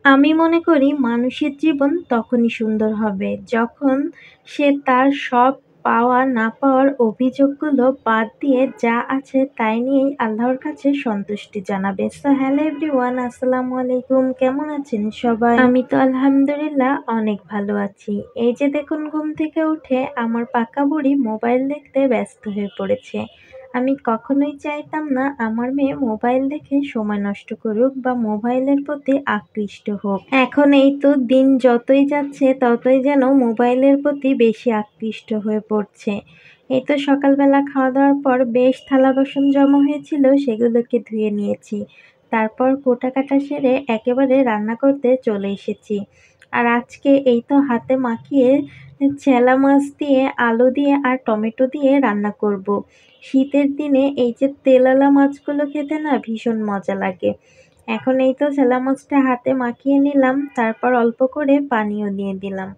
আমি মনে করি মানুষের জীবন তখনই সুন্দর হবে যখন সে তার সব পাওয়া না পাওয়ার অভিযোগগুলো বাদ দিয়ে যা আছে তাই নিয়েই আল্লাহর কাছে সন্তুষ্টি জানাবে। সো হ্যালো এভরিওয়ান, আসসালামু আলাইকুম। কেমন আছেন সবাই? আমি তো আলহামদুলিল্লাহ অনেক ভালো আছি। এই যে দেখুন, ঘুম থেকে উঠে আমার পাকা বুড়ি মোবাইল দেখতে ব্যস্ত হয়ে পড়েছে। আমি কখনোই চাইতাম না আমার মেয়ে মোবাইল দেখে সময় নষ্ট করুক বা মোবাইলের প্রতি আকৃষ্ট হোক। এখন এই তো দিন যতই যাচ্ছে ততই যেন মোবাইলের প্রতি বেশি আকৃষ্ট হয়ে পড়ছে। এই তো সকালবেলা খাওয়া দাওয়ার পর বেশ থালা বাসন জমা হয়েছিল, সেগুলোকে ধুয়ে নিয়েছি। তারপর কোটা কাটা সেরে একেবারে রান্না করতে চলে এসেছি। আর আজকে এই তো হাতে মাখিয়ে ছেলা মাছ দিয়ে, আলু দিয়ে আর টমেটো দিয়ে রান্না করব। শীতের দিনে এই যে তেলালা মাছগুলো খেতে না ভীষণ মজা লাগে। এখন এই তো ছেলা মাছটা হাতে মাখিয়ে নিলাম, তারপর অল্প করে পানিও দিয়ে দিলাম।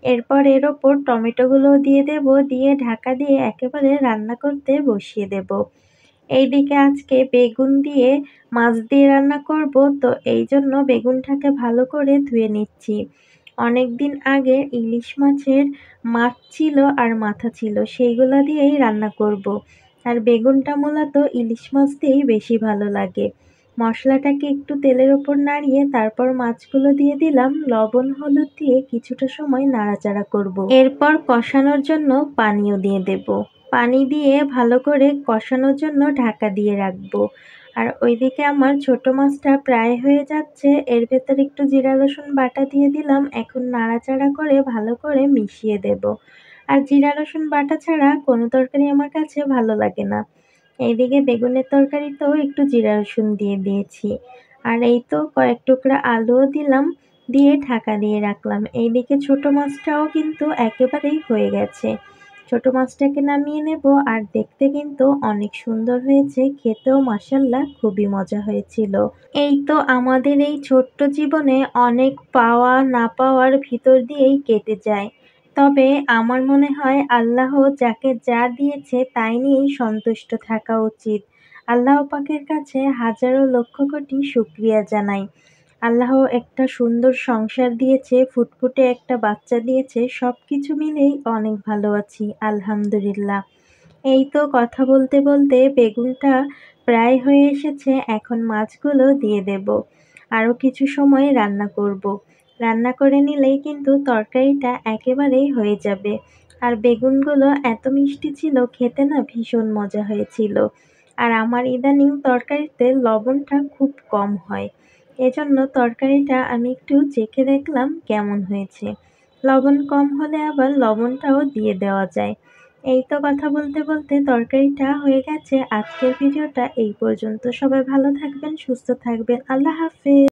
এরপর এর ওপর টমেটোগুলো দিয়ে দেব, দিয়ে ঢাকা দিয়ে একেবারে রান্না করতে বসিয়ে দেব। এইদিকে আজকে বেগুন দিয়ে মাছ দিয়ে রান্না করব, তো এই জন্য বেগুনটাকে ভালো করে ধুয়ে নিচ্ছি। অনেকদিন আগে ইলিশ মাছের মাছ ছিল আর মাথা ছিল, সেইগুলা দিয়েই রান্না করব। আর বেগুনটা মূলত ইলিশ মাছ দিয়েই বেশি ভালো লাগে। মশলাটাকে একটু তেলের ওপর নাড়িয়ে তারপর মাছগুলো দিয়ে দিলাম, লবণ হলুদ দিয়ে কিছুটা সময় নাড়াচাড়া করব। এরপর কষানোর জন্য পানিও দিয়ে দেব। পানি দিয়ে ভালো করে কষানোর জন্য ঢাকা দিয়ে রাখবো। আর ওইদিকে আমার ছোট মাছটা প্রায় হয়ে যাচ্ছে, এর ভেতর একটু জিরা রসুন বাটা দিয়ে দিলাম। এখন নাড়াচাড়া করে ভালো করে মিশিয়ে দেব। আর জিরা রসুন বাটা ছাড়া কোনো তরকারি আমার কাছে ভালো লাগে না। এইদিকে বেগুনের তরকারিতেও একটু জিরা রসুন দিয়ে দিয়েছি। আর এই তো কয়েক টুকরা আলুও দিলাম, দিয়ে ঢাকা দিয়ে রাখলাম। এইদিকে ছোট মাছটাও কিন্তু একেবারেই হয়ে গেছে। ছোট মাছটাকে নামিয়ে নেব। আর দেখতে কিন্তু অনেক সুন্দর হয়েছে, খেতেও মাশাআল্লাহ খুবই মজা হয়েছিল। এই তো আমাদের এই ছোট্ট জীবনে অনেক পাওয়া না পাওয়ার ভিতর দিয়েই কেটে যায়। তবে আমার মনে হয় আল্লাহ যাকে যা দিয়েছে তাই নিয়েই সন্তুষ্ট থাকা উচিত। আল্লাহ পাকের কাছে হাজারো লক্ষ কোটি শুকরিয়া জানাই। আল্লাহ একটা সুন্দর সংসার দিয়েছে, ফুটফুটে একটা বাচ্চা দিয়েছে, সবকিছু মিলেই অনেক ভালো আছি আলহামদুলিল্লাহ। এই তো কথা বলতে বলতে বেগুনটা প্রায় হয়ে এসেছে, এখন মাছগুলো দিয়ে দেব। আরও কিছু সময় রান্না করব। রান্না করে নিলেই কিন্তু তরকারিটা একেবারেই হয়ে যাবে। আর বেগুনগুলো এত মিষ্টি ছিল, খেতে না ভীষণ মজা হয়েছিল। আর আমার ইদানিং তরকারিতে লবণটা খুব কম হয়, এজন্য তরকারিটা আমি একটু চেখে দেখলাম কেমন হয়েছে। লবণ কম হলে আবার লবণটাও দিয়ে দেওয়া যায়। এই তো কথা বলতে বলতে তরকারিটা হয়ে গেছে। আজকের ভিডিওটা এই পর্যন্ত। সবাই ভালো থাকবেন, সুস্থ থাকবেন। আল্লাহ হাফেজ।